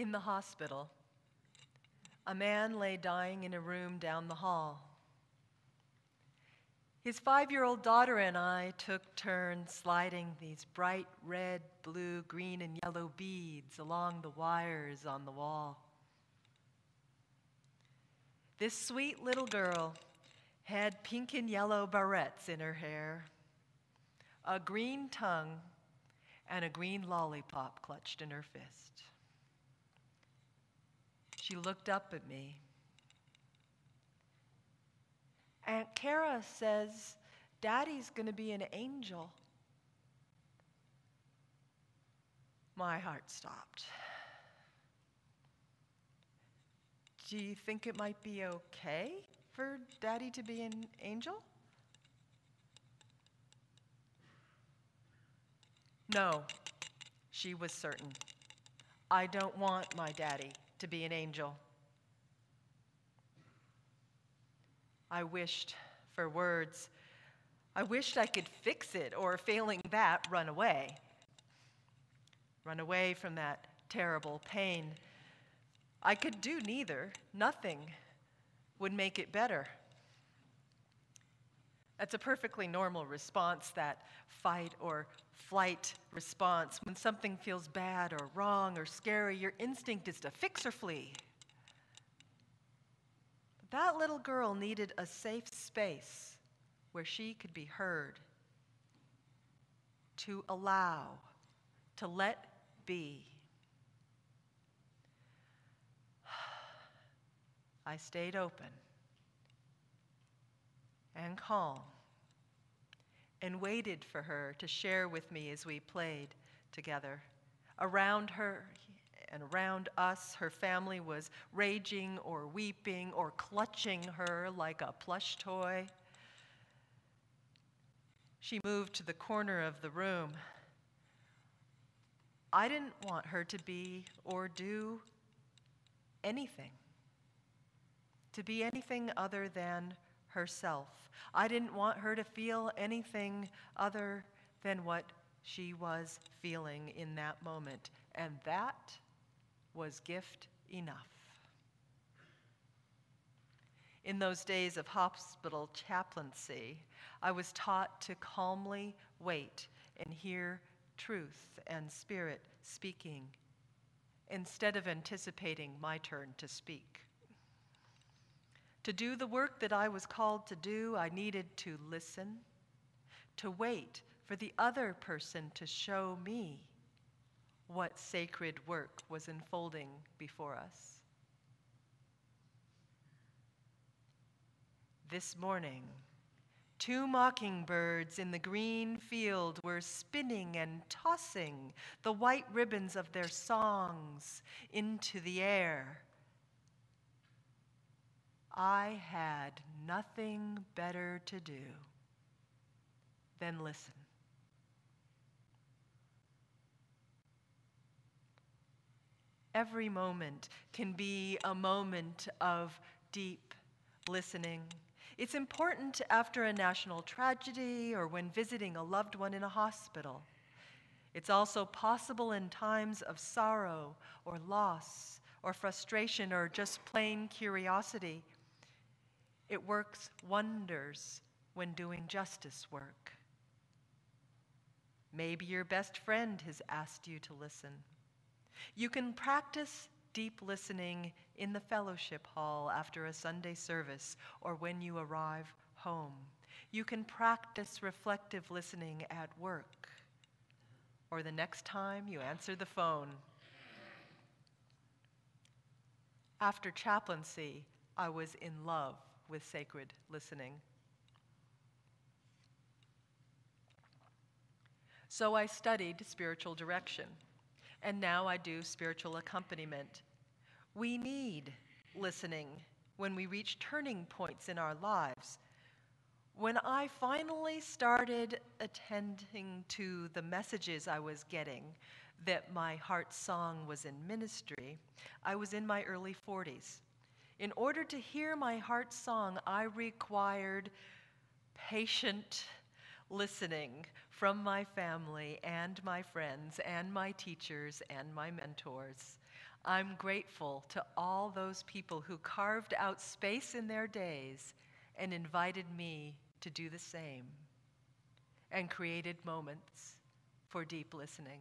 In the hospital, a man lay dying in a room down the hall. His 5-year-old daughter and I took turns sliding these bright red, blue, green, and yellow beads along the wires on the wall. This sweet little girl had pink and yellow barrettes in her hair, a green tongue, and a green lollipop clutched in her fist. She looked up at me. Aunt Kara says Daddy's going to be an angel. My heart stopped. Do you think it might be okay for Daddy to be an angel? No, she was certain. I don't want my daddy to be an angel. I wished for words. I wished I could fix it, or failing that, run away. Run away from that terrible pain. I could do neither. Nothing would make it better. That's a perfectly normal response, that fight or flight response. When something feels bad or wrong or scary, your instinct is to fix or flee. But that little girl needed a safe space where she could be heard, to allow, to let be. I stayed open and calm and waited for her to share with me as we played together. Around her and around us, her family was raging or weeping or clutching her like a plush toy. She moved to the corner of the room. I didn't want her to be or do anything, to be anything other than herself. I didn't want her to feel anything other than what she was feeling in that moment, and that was gift enough. In those days of hospital chaplaincy, I was taught to calmly wait and hear truth and spirit speaking instead of anticipating my turn to speak. To do the work that I was called to do, I needed to listen, to wait for the other person to show me what sacred work was unfolding before us. This morning, 2 mockingbirds in the green field were spinning and tossing the white ribbons of their songs into the air. I had nothing better to do than listen. Every moment can be a moment of deep listening. It's important after a national tragedy or when visiting a loved one in a hospital. It's also possible in times of sorrow or loss or frustration or just plain curiosity. It works wonders when doing justice work. Maybe your best friend has asked you to listen. You can practice deep listening in the fellowship hall after a Sunday service or when you arrive home. You can practice reflective listening at work or the next time you answer the phone. After chaplaincy, I was in love with sacred listening. So I studied spiritual direction, and now I do spiritual accompaniment. We need listening when we reach turning points in our lives. When I finally started attending to the messages I was getting that my heart song was in ministry, I was in my early 40s. In order to hear my heart song, I required patient listening from my family and my friends and my teachers and my mentors. I'm grateful to all those people who carved out space in their days and invited me to do the same and created moments for deep listening.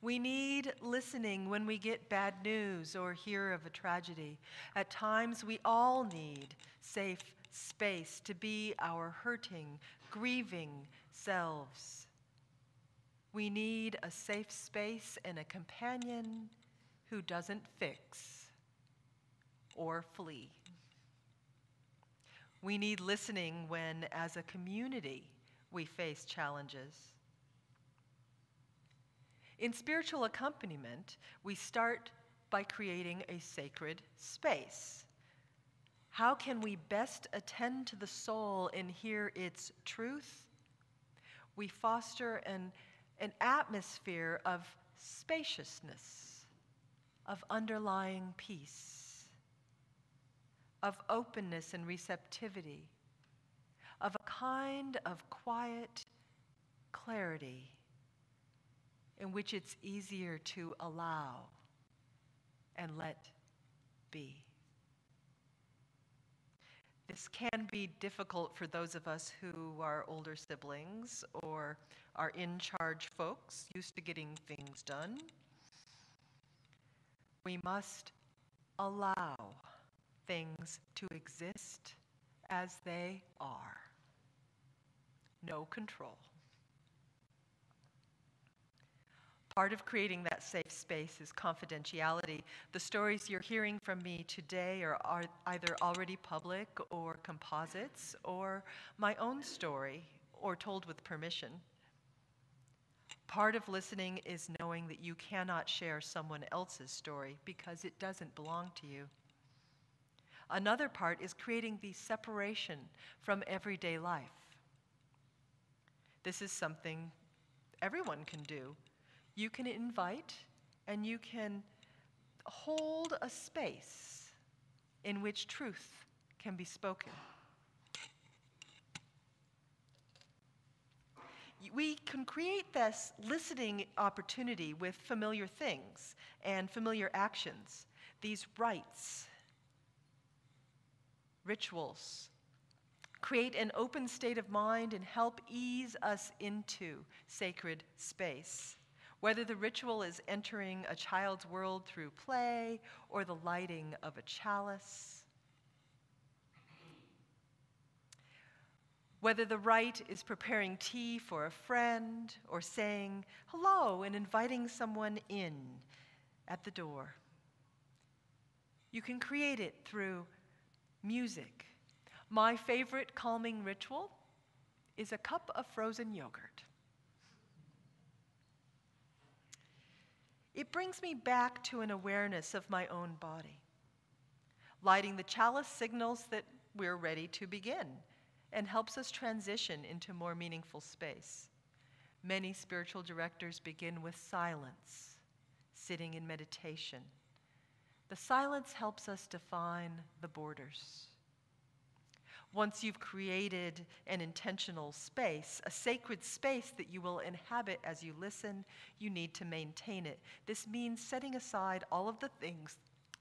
We need listening when we get bad news or hear of a tragedy. At times, we all need safe space to be our hurting, grieving selves. We need a safe space and a companion who doesn't fix or flee. We need listening when, as a community, we face challenges. In spiritual accompaniment, we start by creating a sacred space. How can we best attend to the soul and hear its truth? We foster an atmosphere of spaciousness, of underlying peace, of openness and receptivity, of a kind of quiet clarity in which it's easier to allow and let be. This can be difficult for those of us who are older siblings or are in-charge folks, used to getting things done. We must allow things to exist as they are. No control. Part of creating that safe space is confidentiality. The stories you're hearing from me today are either already public or composites or my own story or told with permission. Part of listening is knowing that you cannot share someone else's story because it doesn't belong to you. Another part is creating the separation from everyday life. This is something everyone can do. You can invite and you can hold a space in which truth can be spoken. We can create this listening opportunity with familiar things and familiar actions, these rites, rituals. Create an open state of mind and help ease us into sacred space. Whether the ritual is entering a child's world through play or the lighting of a chalice. Whether the rite is preparing tea for a friend or saying hello and inviting someone in at the door. You can create it through music. My favorite calming ritual is a cup of frozen yogurt. It brings me back to an awareness of my own body. Lighting the chalice signals that we're ready to begin and helps us transition into more meaningful space. Many spiritual directors begin with silence, sitting in meditation. The silence helps us define the borders. Once you've created an intentional space, a sacred space that you will inhabit as you listen, you need to maintain it. This means setting aside all of the things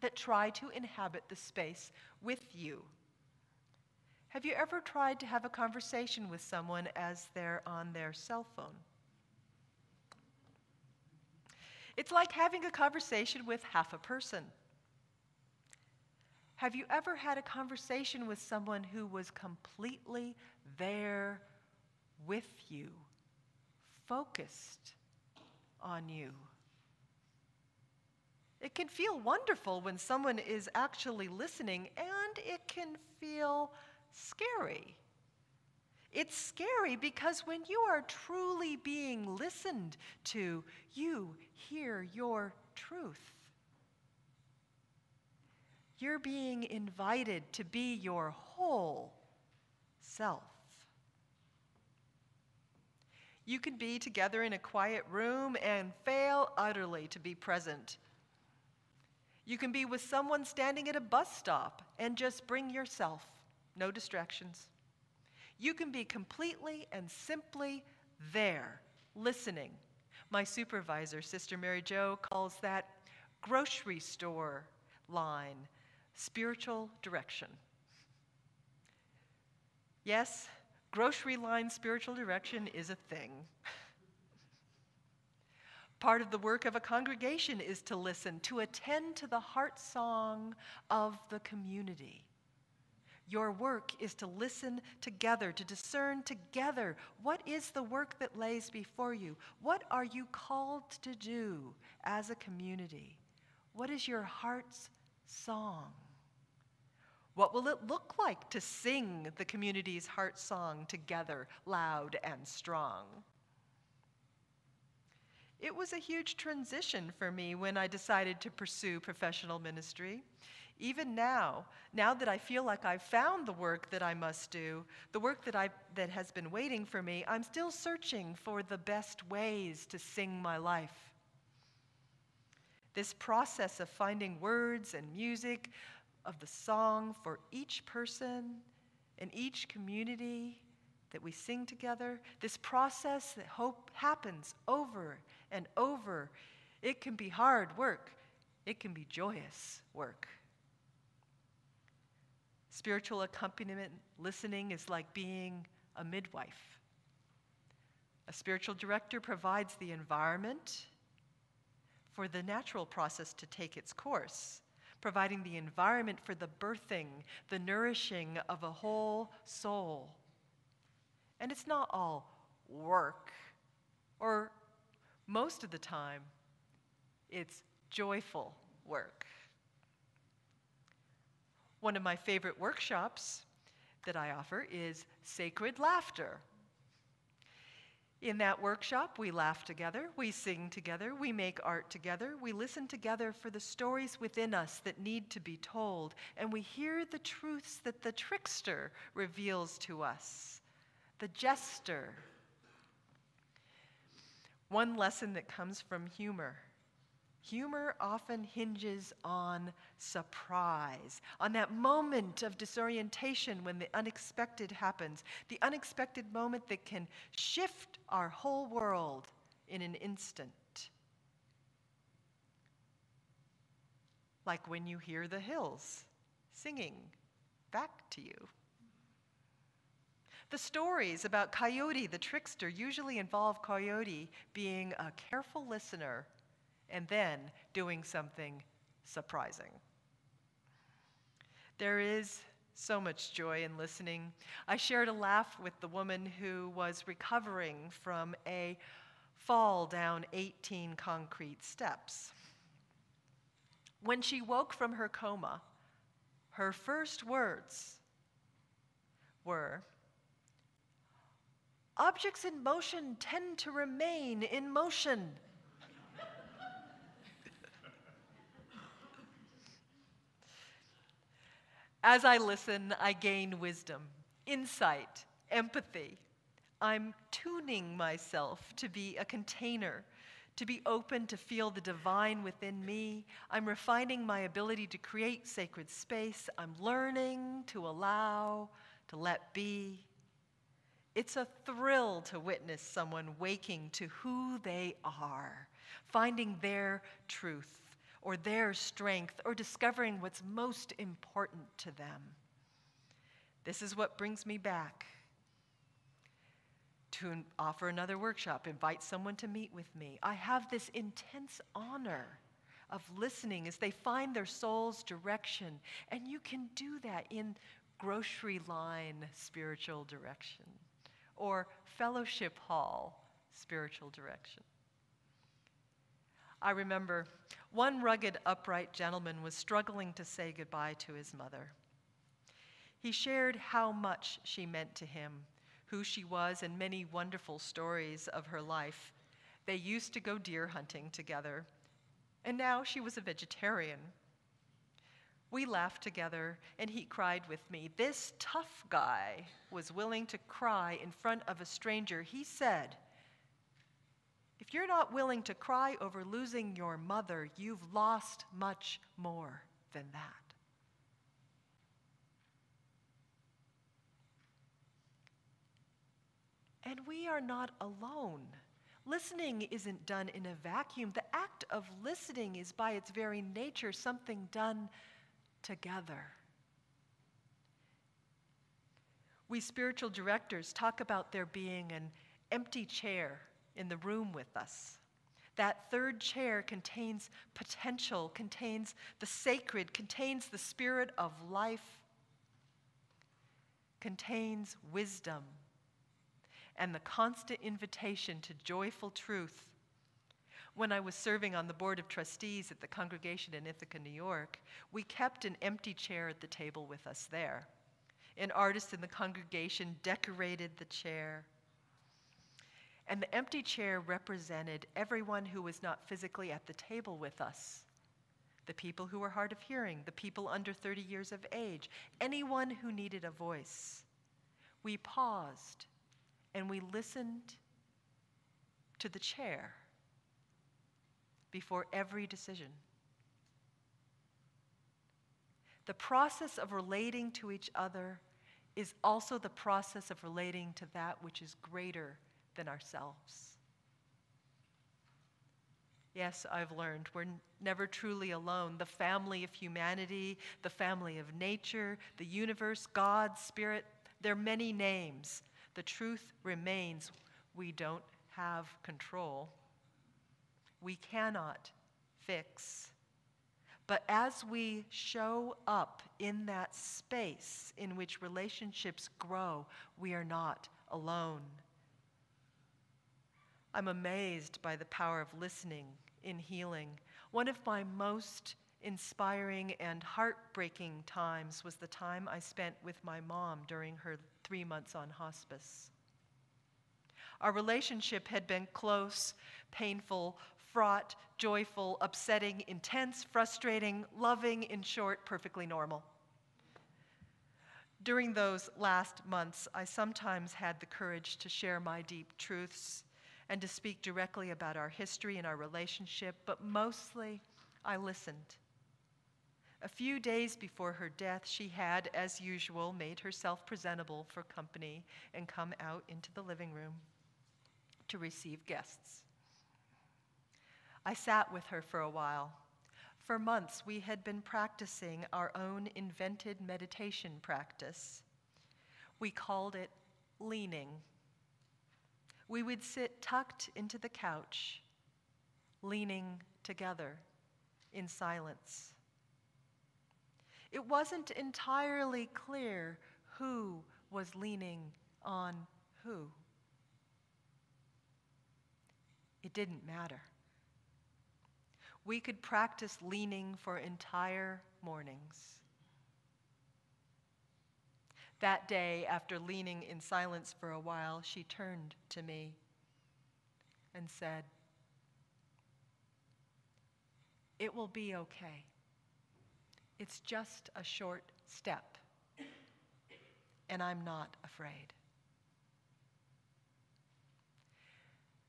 that try to inhabit the space with you. Have you ever tried to have a conversation with someone as they're on their cell phone? It's like having a conversation with half a person. Have you ever had a conversation with someone who was completely there with you, focused on you? It can feel wonderful when someone is actually listening, and it can feel scary. It's scary because when you are truly being listened to, you hear your truth. You're being invited to be your whole self. You can be together in a quiet room and fail utterly to be present. You can be with someone standing at a bus stop and just bring yourself, no distractions. You can be completely and simply there, listening. My supervisor, Sister Mary Jo, calls that grocery store line spiritual direction. Yes, grocery line spiritual direction is a thing. Part of the work of a congregation is to listen, to attend to the heart song of the community. Your work is to listen together, to discern together what is the work that lays before you. What are you called to do as a community? What is your heart's song? What will it look like to sing the community's heart song together, loud and strong? It was a huge transition for me when I decided to pursue professional ministry. Even now that I feel like I've found the work that I must do, the work that has been waiting for me, I'm still searching for the best ways to sing my life. This process of finding words and music of the song for each person and each community that we sing together, this process that hope happens over and over. It can be hard work. It can be joyous work. Spiritual accompaniment listening is like being a midwife. A spiritual director provides the environment for the natural process to take its course, providing the environment for the birthing, the nourishing of a whole soul. And it's not all work, or most of the time, it's joyful work. One of my favorite workshops that I offer is Sacred Laughter. In that workshop, we laugh together, we sing together, we make art together, we listen together for the stories within us that need to be told, and we hear the truths that the trickster reveals to us, the jester. One lesson that comes from humor. Humor often hinges on surprise, on that moment of disorientation when the unexpected happens, the unexpected moment that can shift our whole world in an instant. Like when you hear the hills singing back to you. The stories about Coyote the trickster usually involve Coyote being a careful listener and then doing something surprising. There is so much joy in listening. I shared a laugh with the woman who was recovering from a fall down 18 concrete steps. When she woke from her coma, her first words were, "Objects in motion tend to remain in motion." As I listen, I gain wisdom, insight, empathy. I'm tuning myself to be a container, to be open to feel the divine within me. I'm refining my ability to create sacred space. I'm learning to allow, to let be. It's a thrill to witness someone waking to who they are, finding their truth, or their strength, or discovering what's most important to them. This is what brings me back to offer another workshop, invite someone to meet with me. I have this intense honor of listening as they find their soul's direction, and you can do that in grocery line spiritual direction or fellowship hall spiritual direction. I remember one rugged, upright gentleman was struggling to say goodbye to his mother. He shared how much she meant to him, who she was, and many wonderful stories of her life. They used to go deer hunting together, and now she was a vegetarian. We laughed together, and he cried with me. This tough guy was willing to cry in front of a stranger. He said, "If you're not willing to cry over losing your mother, you've lost much more than that." And we are not alone. Listening isn't done in a vacuum. The act of listening is by its very nature something done together. We spiritual directors talk about there being an empty chair in the room with us. That third chair contains potential, contains the sacred, contains the spirit of life, contains wisdom, and the constant invitation to joyful truth. When I was serving on the board of trustees at the congregation in Ithaca, New York, we kept an empty chair at the table with us there. An artist in the congregation decorated the chair. And the empty chair represented everyone who was not physically at the table with us. The people who were hard of hearing, the people under 30 years of age, anyone who needed a voice. We paused and we listened to the chair before every decision. The process of relating to each other is also the process of relating to that which is greater than ourselves. Yes, I've learned we're never truly alone. The family of humanity, the family of nature, the universe, God, Spirit, there are many names. The truth remains, we don't have control. We cannot fix. But as we show up in that space in which relationships grow, we are not alone. I'm amazed by the power of listening in healing. One of my most inspiring and heartbreaking times was the time I spent with my mom during her 3 months on hospice. Our relationship had been close, painful, fraught, joyful, upsetting, intense, frustrating, loving, in short, perfectly normal. During those last months, I sometimes had the courage to share my deep truths and to speak directly about our history and our relationship, but mostly I listened. A few days before her death, she had, as usual, made herself presentable for company and come out into the living room to receive guests. I sat with her for a while. For months, we had been practicing our own invented meditation practice. We called it leaning. We would sit tucked into the couch, leaning together in silence. It wasn't entirely clear who was leaning on who. It didn't matter. We could practice leaning for entire mornings. That day, after leaning in silence for a while, she turned to me and said, "It will be okay. It's just a short step, and I'm not afraid."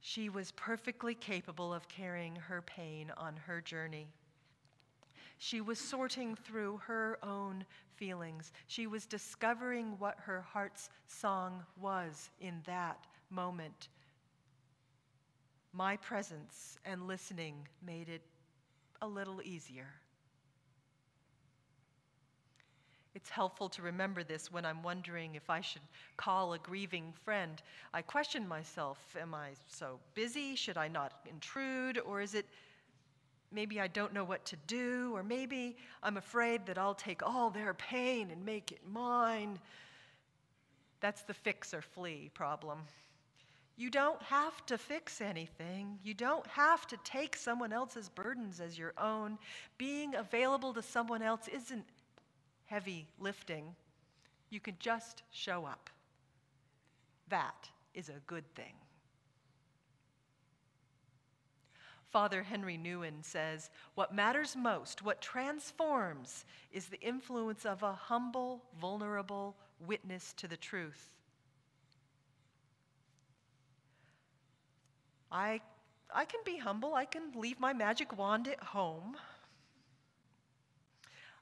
She was perfectly capable of carrying her pain on her journey. She was sorting through her own feelings. She was discovering what her heart's song was in that moment. My presence and listening made it a little easier. It's helpful to remember this when I'm wondering if I should call a grieving friend. I question myself, am I so busy? Should I not intrude? Or is it maybe I don't know what to do? Or maybe I'm afraid that I'll take all their pain and make it mine. That's the fix or flee problem. You don't have to fix anything. You don't have to take someone else's burdens as your own. Being available to someone else isn't heavy lifting. You can just show up. That is a good thing. Father Henry Nouwen says, "What matters most, what transforms, is the influence of a humble, vulnerable witness to the truth." I can be humble. I can leave my magic wand at home.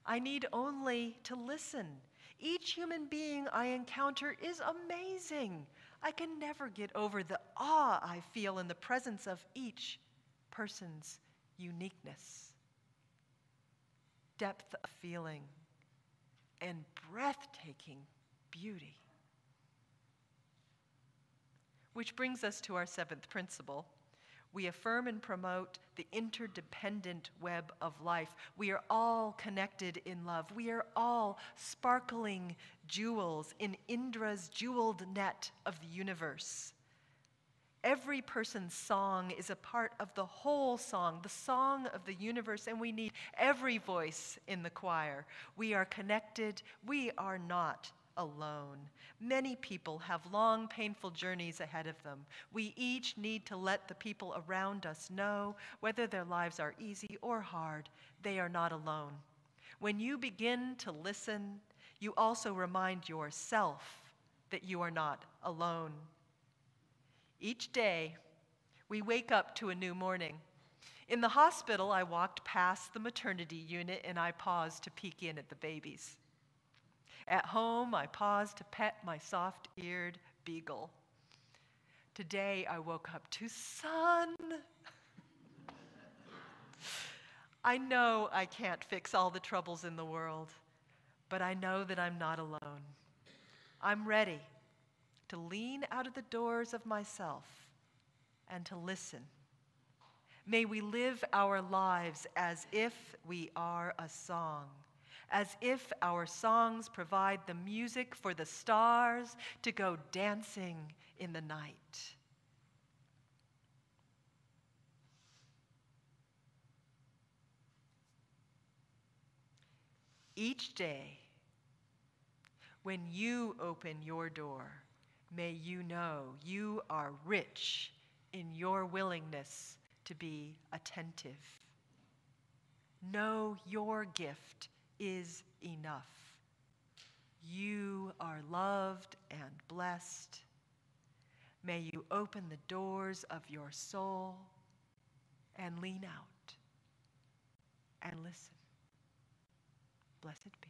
I need only to listen. Each human being I encounter is amazing. I can never get over the awe I feel in the presence of each person's uniqueness, depth of feeling, and breathtaking beauty. Which brings us to our seventh principle. We affirm and promote the interdependent web of life. We are all connected in love. We are all sparkling jewels in Indra's jeweled net of the universe. Every person's song is a part of the whole song, the song of the universe, and we need every voice in the choir. We are connected. We are not alone. Many people have long, painful journeys ahead of them. We each need to let the people around us know, whether their lives are easy or hard, they are not alone. When you begin to listen, you also remind yourself that you are not alone. Each day, we wake up to a new morning. In the hospital, I walked past the maternity unit and I paused to peek in at the babies. At home, I paused to pet my soft-eared beagle. Today, I woke up to sun. I know I can't fix all the troubles in the world, but I know that I'm not alone. I'm ready to lean out of the doors of myself and to listen. May we live our lives as if we are a song, as if our songs provide the music for the stars to go dancing in the night. Each day, when you open your door, may you know you are rich in your willingness to be attentive. Know your gift is enough. You are loved and blessed. May you open the doors of your soul and lean out and listen. Blessed be.